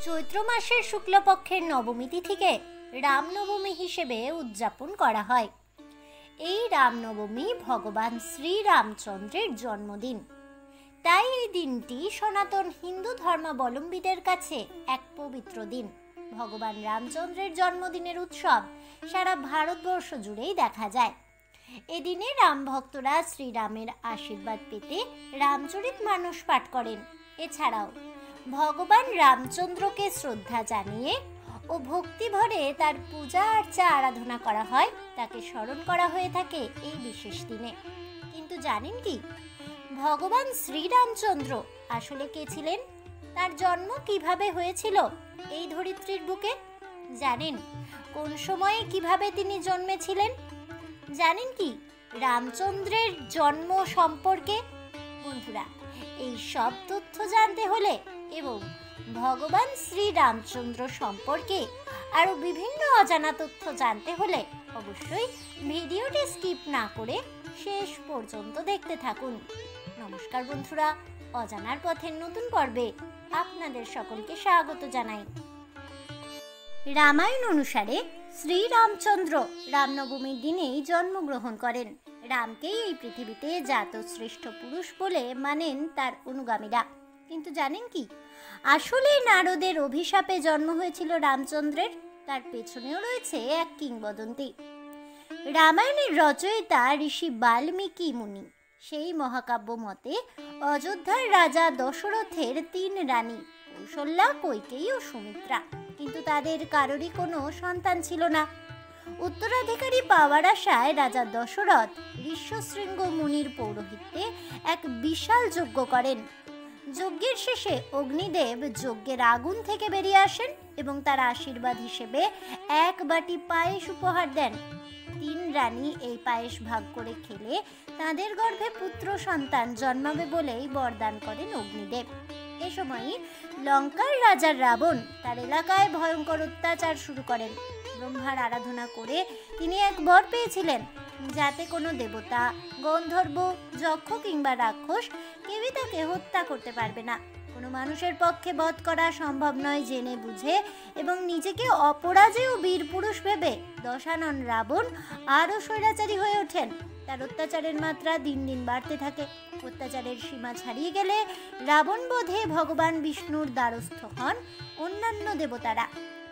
চৈত্র মাসের শুক্লপক্ষের নবমী তিথিকে রামনবমী হিসেবে উদযাপন করা হয়। এই রামনবমী ভগবান শ্রীরামচন্দ্রের জন্মদিন। তাই এই দিনটি সনাতন হিন্দু ধর্মাবলম্বীদের কাছে এক পবিত্র দিন। ভগবান রামচন্দ্রের জন্মদিনের উৎসব সারা ভারতবর্ষ জুড়েই দেখা যায়। এদিনে রাম ভক্তরা শ্রীরামের আশীর্বাদ পেতে রামচরিতমানস পাঠ করেন। এছাড়াও ভগবান রামচন্দ্রকে শ্রদ্ধা জানিয়ে ও ভক্তি ভরে তার পূজা আর্চা আরাধনা করা হয়, তাকে স্মরণ করা হয়ে থাকে এই বিশেষ দিনে। কিন্তু জানেন কি, ভগবান শ্রীরামচন্দ্র আসলে কে ছিলেন? তার জন্ম কিভাবে হয়েছিল এই ধরিত্রীর বুকে? জানেন কোন সময়ে কিভাবে তিনি জন্মেছিলেন? জানেন কি রামচন্দ্রের জন্ম সম্পর্কে? বন্ধুরা, এই সব তথ্য জানতে হলে এবং ভগবান শ্রীরামচন্দ্র সম্পর্কে আরও বিভিন্ন অজানা তথ্য জানতে হলে অবশ্যই ভিডিওটি স্কিপ না করে শেষ পর্যন্ত দেখতে থাকুন। নমস্কার বন্ধুরা, অজানার পথের নতুন পর্বে আপনাদের সকলকে স্বাগত জানাই। রামায়ণ অনুসারে শ্রীরামচন্দ্র রামনবমীর দিনেই জন্মগ্রহণ করেন। রামকেই এই পৃথিবীতে জাত শ্রেষ্ঠ পুরুষ বলে মানেন তার অনুগামীরা। কিন্তু জানেন কি, আসলে নারদের অভিশাপে জন্ম হয়েছিল রামচন্দ্রের। তার পেছনেও রয়েছে এক কিংবদন্তি। রামায়ণের রচয়িতা ঋষি বাল্মীকি মুনি সেই মহাকাব্য মতে অযোধ্যার রাজা দশরথের 3 রানী কৌশল্যা, কৈকেয়ী ও সুমিত্রা, কিন্তু তাদের কারোরই কোনো সন্তান ছিল না। উত্তরাধিকারী পাওয়ার আশায় রাজা দশরথ ঋষ্যশৃঙ্গ মুনির পৌরোহিত্যে এক বিশাল যজ্ঞ করেন। যজ্ঞের শেষে অগ্নিদেব যজ্ঞের আগুন থেকে বেরিয়ে আসেন এবং তার আশীর্বাদ হিসেবে 1 বাটি পায়েস উপহার দেন। 3 রানী এই পায়েস ভাগ করে খেলে তাদের গর্ভে পুত্র সন্তান জন্মাবে বলেই বরদান করেন অগ্নিদেব। এ সময়ই লঙ্কার রাজা রাবণ তার এলাকায় ভয়ঙ্কর অত্যাচার শুরু করেন। ব্রহ্মার আরাধনা করে তিনি এক বর পেয়েছিলেন, যাতে কোনো দেবতা, গন্ধর্ব, যক্ষ কিংবা রাক্ষস কেউই তাকে হত্যা করতে পারবে না। কোনো মানুষের পক্ষে বধ করা সম্ভব নয় জেনে বুঝে এবং নিজেকে অপরাজেয় বীর পুরুষ ভেবে দশানন রাবণ আরও স্বৈরাচারী হয়ে ওঠেন। তার অত্যাচারের মাত্রা দিন দিন বাড়তে থাকে। অত্যাচারের সীমা ছাড়িয়ে গেলে রাবণ বধে ভগবান বিষ্ণুর দ্বারস্থ হন অন্যান্য দেবতারা।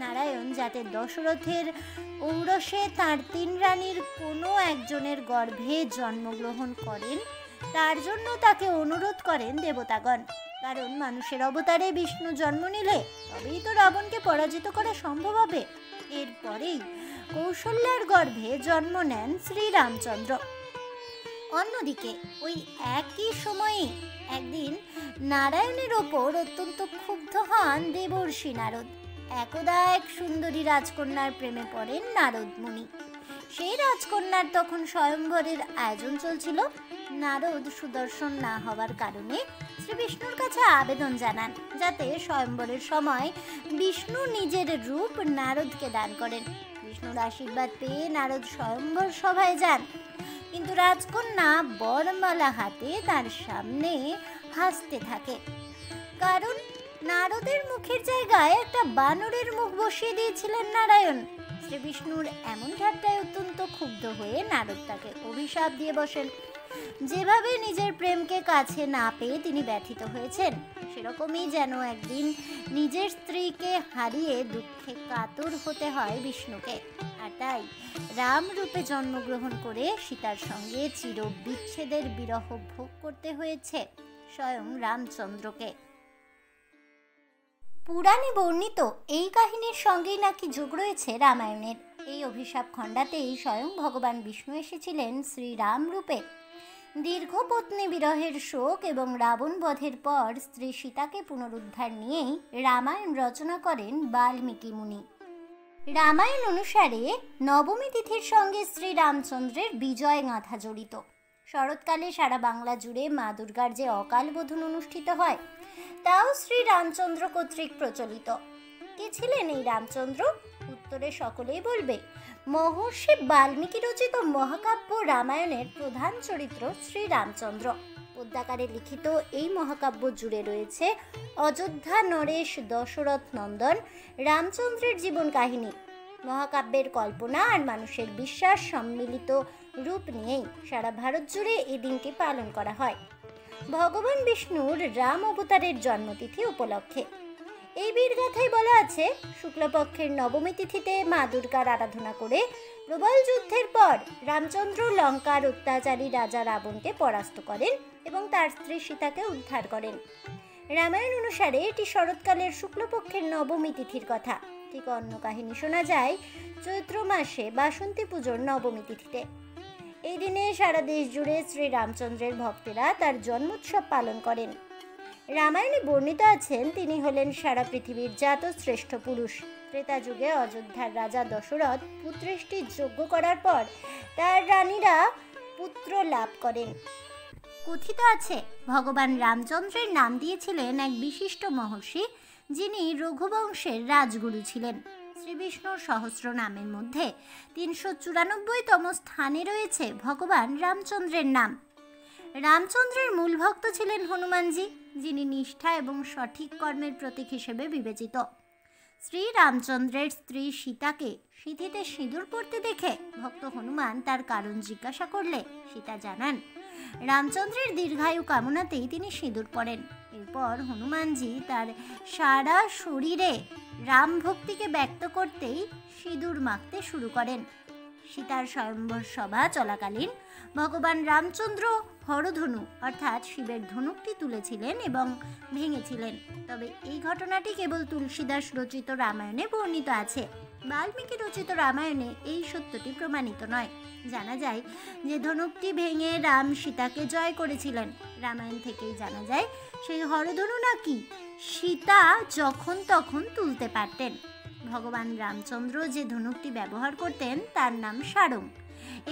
নারায়ণ যাতে দশরথের ঔরসে তাঁর 3 রানীর কোনো একজনের গর্ভে জন্মগ্রহণ করেন, তার জন্য তাকে অনুরোধ করেন দেবতাগণ। কারণ মানুষের অবতারে বিষ্ণু জন্ম নিলে তবেই তো রাবণকে পরাজিত করা সম্ভব হবে। এরপরেই কৌশল্যার গর্ভে জন্ম নেন শ্রীরামচন্দ্র। অন্যদিকে ওই একই সময়ে একদিন নারায়ণের ওপর অত্যন্ত ক্ষুব্ধ হন দেবর্ষি নারদ। একদা এক সুন্দরী রাজকন্যার প্রেমে পড়েন নারদ মুনি। সেই রাজকন্যার তখন স্বয়ংবরের আয়োজন চলছিল। নারদ সুদর্শন না হওয়ার কারণে শ্রী বিষ্ণুর কাছে আবেদন জানান যাতে স্বয়ংবরের সময় বিষ্ণু নিজের রূপ নারদকে দান করেন। বিষ্ণুর আশীর্বাদ পেয়ে নারদ স্বয়ংবর সভায় যান, কিন্তু রাজকন্যা বরমালা হাতে তার সামনে হাসতে থাকে। কারণ নারদের মুখের জায়গায় একটা বানরের মুখ বসিয়ে দিয়েছিলেন নারায়ণ। শ্রী বিষ্ণুর এমন ঠাট্টায় অত্যন্ত ক্ষুব্ধ হয়ে নারদ তাকে অভিশাপ দিয়ে বসেন। যেভাবে নিজের প্রেমকে কাছে না পেয়ে তিনি ব্যথিত হয়েছেন, সেরকমই যেন একদিন নিজের স্ত্রীকে হারিয়ে দুঃখে কাতর হতে হয় বিষ্ণুকে। আর তাই রাম রূপে জন্মগ্রহণ করে সীতার সঙ্গে চির বিচ্ছেদের বিরহ ভোগ করতে হয়েছে স্বয়ং রামচন্দ্রকে। পুরাণে বর্ণিত এই কাহিনীর সঙ্গেই নাকি যোগ রয়েছে রামায়ণের। এই অভিশাপ খণ্ডাতেই স্বয়ং ভগবান বিষ্ণু এসেছিলেন শ্রীরাম রূপে। দীর্ঘ পত্নী বিরহের শোক এবং রাবণ বধের পর স্ত্রী সীতাকে পুনরুদ্ধার নিয়েই রামায়ণ রচনা করেন বাল্মীকি মুনি। রামায়ণ অনুসারে নবমী তিথির সঙ্গে শ্রীরামচন্দ্রের বিজয় গাথা জড়িত। শরৎকালে সারা বাংলা জুড়ে মা দুর্গার যে অকাল বোধন অনুষ্ঠিত হয়, তাও শ্রীরামচন্দ্র কর্তৃক প্রচলিত। কে ছিলেন এই রামচন্দ্র? উত্তরে সকলেই বলবে মহর্ষি বাল্মীকি রচিত মহাকাব্য রামায়ণের প্রধান চরিত্র শ্রীরামচন্দ্র। পদ্মাকারে লিখিত এই মহাকাব্য জুড়ে রয়েছে অযোধ্যা নরেশ দশরথ নন্দন রামচন্দ্রের জীবন কাহিনী। মহাকাব্যের কল্পনা আর মানুষের বিশ্বাস সম্মিলিত রূপ নিয়েই সারা ভারত জুড়ে এই দিনটি পালন করা হয় ভগবান বিষ্ণুর রাম অবতারের জন্মতিথি উপলক্ষে। এই বীরগাথায় বলা আছে, শুক্লপক্ষের নবমী তিথিতে মা দুর্গার আরাধনা করে প্রবল যুদ্ধের পর রামচন্দ্র লঙ্কার অত্যাচারী রাজা রাবণকে পরাস্ত করেন এবং তার স্ত্রী সীতাকে উদ্ধার করেন। রামায়ণ অনুসারে এটি শরৎকালের শুক্লপক্ষের নবমী তিথির কথা। ঠিক অন্য কাহিনী শোনা যায় চৈত্র মাসে বাসন্তী পুজোর নবমী তিথিতে। এই দিনে সারা দেশ জুড়ে শ্রী রামচন্দ্রের ভক্তেরা তার জন্মোৎসব পালন করেন। রামায়ণে বর্ণিত আছেন তিনি হলেন সারা পৃথিবীর জাত শ্রেষ্ঠ পুরুষ। ত্রেতা যুগে অযোধ্যার রাজা দশরথ পুত্রেষ্টি যজ্ঞ করার পর তার রানীরা পুত্র লাভ করেন। কথিত আছে ভগবান রামচন্দ্রের নাম দিয়েছিলেন এক বিশিষ্ট মহর্ষি, যিনি রঘুবংশের রাজগুরু ছিলেন। শ্রীবিষ্ণুর সহস্র নামের মধ্যে ৩৯৪তম স্থানে রয়েছে ভগবান রামচন্দ্রের নাম। রামচন্দ্রের মূল ভক্ত ছিলেন হনুমানজি, যিনি নিষ্ঠা এবং সঠিক কর্মের প্রতীক হিসেবে বিবেচিত। শ্রী রামচন্দ্রের স্ত্রী সীতাকে সিঁথিতে সিঁদুর পরতে দেখে ভক্ত হনুমান তার কারণ জিজ্ঞাসা করলে সীতা জানান, রামচন্দ্রের দীর্ঘায়ু কামনাতেই তিনি সিঁদুর পরেন। এরপর হনুমানজি তার সারা শরীরে রাম ভক্তিকে ব্যক্ত করতেই সিঁদুর মাখতে শুরু করেন। সীতার স্বয়ম্বর সভা চলাকালীন ভগবান রামচন্দ্র হরধনু অর্থাৎ শিবের ধনুকটি তুলেছিলেন এবং ভেঙেছিলেন। তবে এই ঘটনাটি কেবল তুলসীদাস রচিত রামায়ণে বর্ণিত আছে। বাল্মীকি রচিত রামায়ণে এই সত্যটি প্রমাণিত নয়। জানা যায় যে ধনুকটি ভেঙে রাম সীতাকে জয় করেছিলেন। রামায়ণ থেকেই জানা যায় সেই হরধনু নাকি সীতা যখন তখন তুলতে পারতেন। ভগবান রামচন্দ্র যে ধনুকটি ব্যবহার করতেন তার নাম সারং।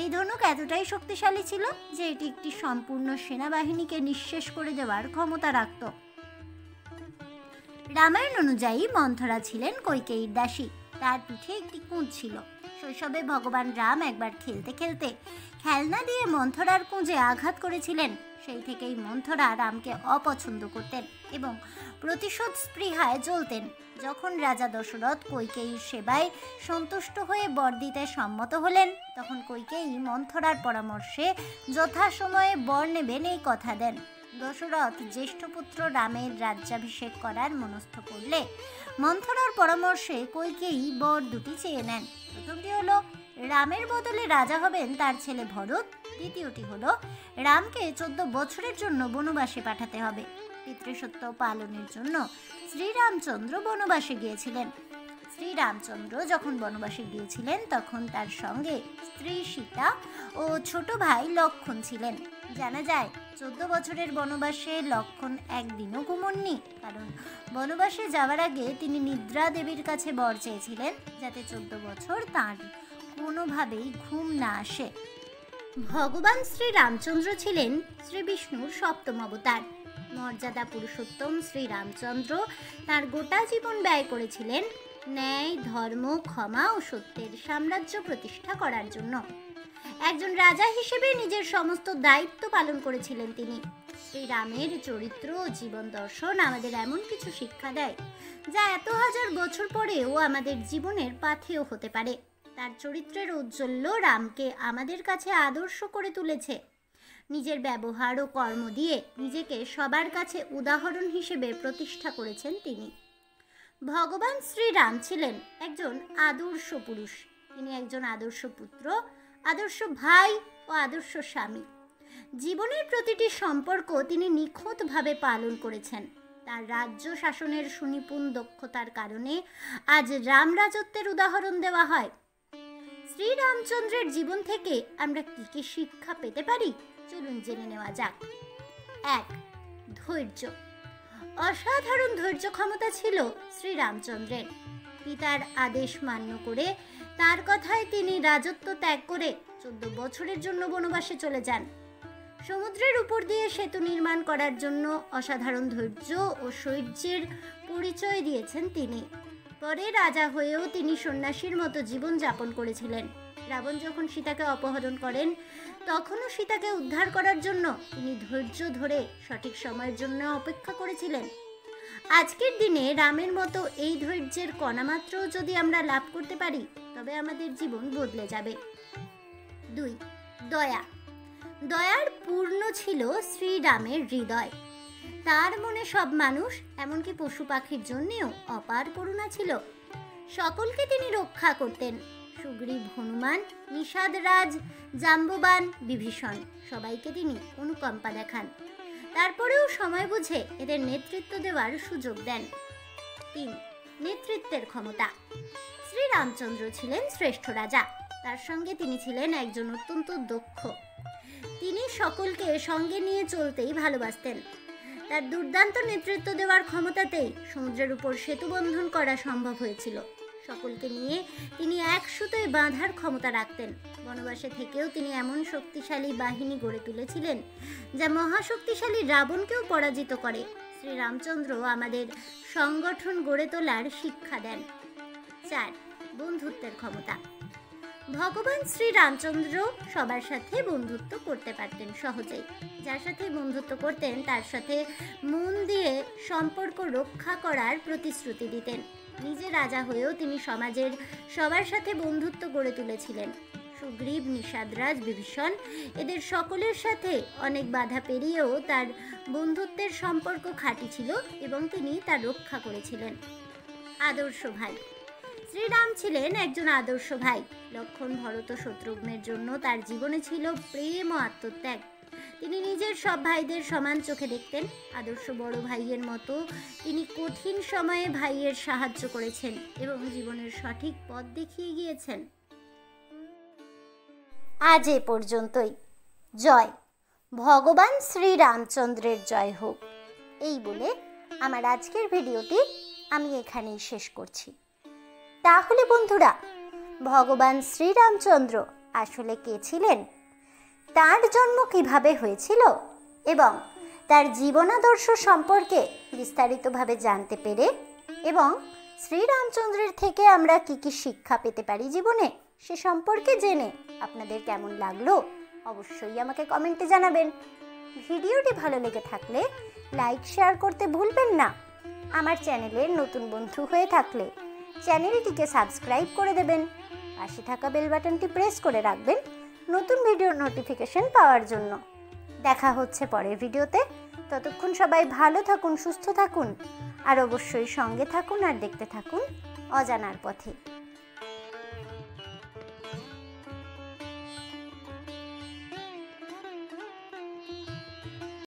এই ধনুক এতটাই শক্তিশালী ছিল যে এটি একটি সম্পূর্ণ সেনাবাহিনীকে নিঃশেষ করে দেওয়ার ক্ষমতা রাখত। রামায়ণ অনুযায়ী মন্থরা ছিলেন কৈকেয়ীর দাসী। তার পিঠে একটি কুঁজ ছিল। শৈশবে ভগবান রাম একবার খেলতে খেলতে খেলনা দিয়ে মন্থরার কুঁজে আঘাত করেছিলেন। সেই থেকেই মন্থরা রামকে অপছন্দ করতেন এবং প্রতিশোধ স্পৃহায় জ্বলতেন। যখন রাজা দশরথ কৈকেয়ীর সেবায় সন্তুষ্ট হয়ে বর দিতে সম্মত হলেন, তখন কৈকেয়ী মন্থরার পরামর্শে যথাসময়ে বর নেবেন এই কথা দেন। দশরথ জ্যেষ্ঠ পুত্র রামের রাজ্যাভিষেক করার মনস্থ করলে মন্থরার পরামর্শে কৈকেয়ী বর দুটি চেয়ে নেন। প্রথমটি হলো রামের বদলে রাজা হবেন তার ছেলে ভরত। দ্বিতীয়টি হলো রামকে 14 বছরের জন্য বনবাসে পাঠাতে হবে। পিতৃসত্য পালনের জন্য শ্রীরামচন্দ্র বনবাসে গিয়েছিলেন। শ্রীরামচন্দ্র যখন বনবাসে গিয়েছিলেন তখন তার সঙ্গে স্ত্রী সীতা ও ছোট ভাই লক্ষ্মণ ছিলেন। জানা যায় 14 বছরের বনবাসে লক্ষ্মণ একদিনও ঘুমননি, কারণ বনবাসে যাওয়ার আগে তিনি নিদ্রা দেবীর কাছে বর চেয়েছিলেন যাতে 14 বছর তাঁর কোনোভাবেই ঘুম না আসে। ভগবান শ্রী রামচন্দ্র ছিলেন শ্রী বিষ্ণুর সপ্তম অবতার। মর্যাদা পুরুষোত্তম শ্রী রামচন্দ্র তাঁর গোটা জীবন ব্যয় করেছিলেন ন্যায়, ধর্ম, ক্ষমা ও সত্যের সাম্রাজ্য প্রতিষ্ঠা করার জন্য। একজন রাজা হিসেবে নিজের সমস্ত দায়িত্ব পালন করেছিলেন তিনি। শ্রী রামের চরিত্র ও জীবন দর্শন আমাদের এমন কিছু শিক্ষা দেয় যা এত হাজার বছর পরেও আমাদের জীবনের পাথেয় হতে পারে। তার চরিত্রের ঔজ্জ্বল্য রামকে আমাদের কাছে আদর্শ করে তুলেছে। নিজের ব্যবহার ও কর্ম দিয়ে নিজেকে সবার কাছে উদাহরণ হিসেবে প্রতিষ্ঠা করেছেন তিনি। ভগবান শ্রীরাম ছিলেন একজন আদর্শ পুরুষ। তিনি একজন আদর্শ পুত্র, আদর্শ ভাই ও আদর্শ স্বামী। জীবনের প্রতিটি সম্পর্ক তিনি নিখুঁতভাবে পালন করেছেন। তার রাজ্য শাসনের সুনিপুণ দক্ষতার কারণে আজ রাম রাজত্বের উদাহরণ দেওয়া হয়। শ্রীরামচন্দ্রের জীবন থেকে আমরা কি কি শিক্ষা পেতে পারি চলুন জেনে নেওয়া যাক। 1. ধৈর্য। অসাধারণ ধৈর্য ক্ষমতা ছিল শ্রীরামচন্দ্রের। পিতার আদেশ মান্য করে তার কথায় তিনি রাজত্ব ত্যাগ করে 14 বছরের জন্য বনবাসে চলে যান। সমুদ্রের উপর দিয়ে সেতু নির্মাণ করার জন্য অসাধারণ ধৈর্য ও শৌর্যের পরিচয় দিয়েছেন তিনি। পরে রাজা হয়েও তিনি সন্ন্যাসীর মতো জীবন যাপন করেছিলেন। রাবণ যখন সীতাকে অপহরণ করেন তখনও সীতাকে উদ্ধার করার জন্য তিনি ধৈর্য ধরে সঠিক সময়ের জন্য অপেক্ষা করেছিলেন। আজকের দিনে রামের মতো এই ধৈর্যের কণামাত্র যদি আমরা লাভ করতে পারি তবে আমাদের জীবন বদলে যাবে। 2. দয়া। দয়ার পূর্ণ ছিল শ্রীরামের হৃদয়। তার মনে সব মানুষ, এমনকি পশু পাখির জন্যেও অপার করুণা ছিল। সকলকে তিনি রক্ষা করতেন। সুগ্রীব, হনুমান, নিষাদরাজ, জাম্ববান, বিভীষণ সবাইকে তিনি অনুকম্পা দেখান। তারপরেও সময় বুঝে এদের নেতৃত্ব দেওয়ার সুযোগ দেন। 3. নেতৃত্বের ক্ষমতা। শ্রীরামচন্দ্র ছিলেন শ্রেষ্ঠ রাজা। তার সঙ্গে তিনি ছিলেন একজন অত্যন্ত দক্ষ। তিনি সকলকে সঙ্গে নিয়ে চলতেই ভালোবাসতেন। তার দুর্দান্ত নেতৃত্ব দেওয়ার ক্ষমতাতেই সমুদ্রের উপর সেতু বন্ধন করা সম্ভব হয়েছিল। সকলকে নিয়ে তিনি এক সুতোয় বাঁধার ক্ষমতা রাখতেন। বনবাসে থেকেও তিনি এমন শক্তিশালী বাহিনী গড়ে তুলেছিলেন যা মহাশক্তিশালী রাবণকেও পরাজিত করে। শ্রীরামচন্দ্র আমাদের সংগঠন গড়ে তোলার শিক্ষা দেন। 4. বন্ধুত্বের ক্ষমতা। ভগবান শ্রীরামচন্দ্র সবার সাথে বন্ধুত্ব করতে পারতেন সহজেই। যার সাথে বন্ধুত্ব করতেন তার সাথে মন দিয়ে সম্পর্ক রক্ষা করার প্রতিশ্রুতি দিতেন। নিজে রাজা হয়েও তিনি সমাজের সবার সাথে বন্ধুত্ব গড়ে তুলেছিলেন। সুগ্রীব, নিষাদরাজ, বিভীষণ এদের সকলের সাথে অনেক বাধা পেরিয়েও তার বন্ধুত্বের সম্পর্ক খাঁটি ছিল এবং তিনি তা রক্ষা করেছিলেন। আদর্শ ভাই। শ্রীরাম ছিলেন একজন আদর্শ ভাই। লক্ষ্মণ, ভরত, শত্রুঘ্নের জন্য তার জীবনে ছিল প্রেম ও আত্মত্যাগ। তিনি নিজের সব ভাইদের সমান চোখে দেখতেন। আদর্শ বড় ভাইয়ের মতো তিনি কঠিন সময়ে ভাইয়ের সাহায্য করেছেন এবং জীবনের সঠিক পথ দেখিয়ে গিয়েছেন। আজ এ পর্যন্তই। জয় ভগবান শ্রীরামচন্দ্রের জয় হোক। এই বলে আমার আজকের ভিডিওটি আমি এখানেই শেষ করছি। তাহলে বন্ধুরা, ভগবান শ্রীরামচন্দ্র আসলে কে ছিলেন, তার জন্ম কিভাবে হয়েছিল এবং তার জীবনাদর্শ সম্পর্কে বিস্তারিতভাবে জানতে পেরে এবং শ্রীরামচন্দ্রের থেকে আমরা কি কি শিক্ষা পেতে পারি জীবনে সে সম্পর্কে জেনে আপনাদের কেমন লাগলো অবশ্যই আমাকে কমেন্টে জানাবেন। ভিডিওটি ভালো লেগে থাকলে লাইক, শেয়ার করতে ভুলবেন না। আমার চ্যানেলের নতুন বন্ধু হয়ে থাকলে চ্যানেলটিকে সাবস্ক্রাইব করে দেবেন। পাশে থাকা বেল বাটনটি প্রেস করে রাখবেন নতুন ভিডিওর নোটিফিকেশন পাওয়ার জন্য। দেখা হচ্ছে পরের ভিডিওতে। ততক্ষণ সবাই ভালো থাকুন, সুস্থ থাকুন আর অবশ্যই সঙ্গে থাকুন আর দেখতে থাকুন অজানার পথে।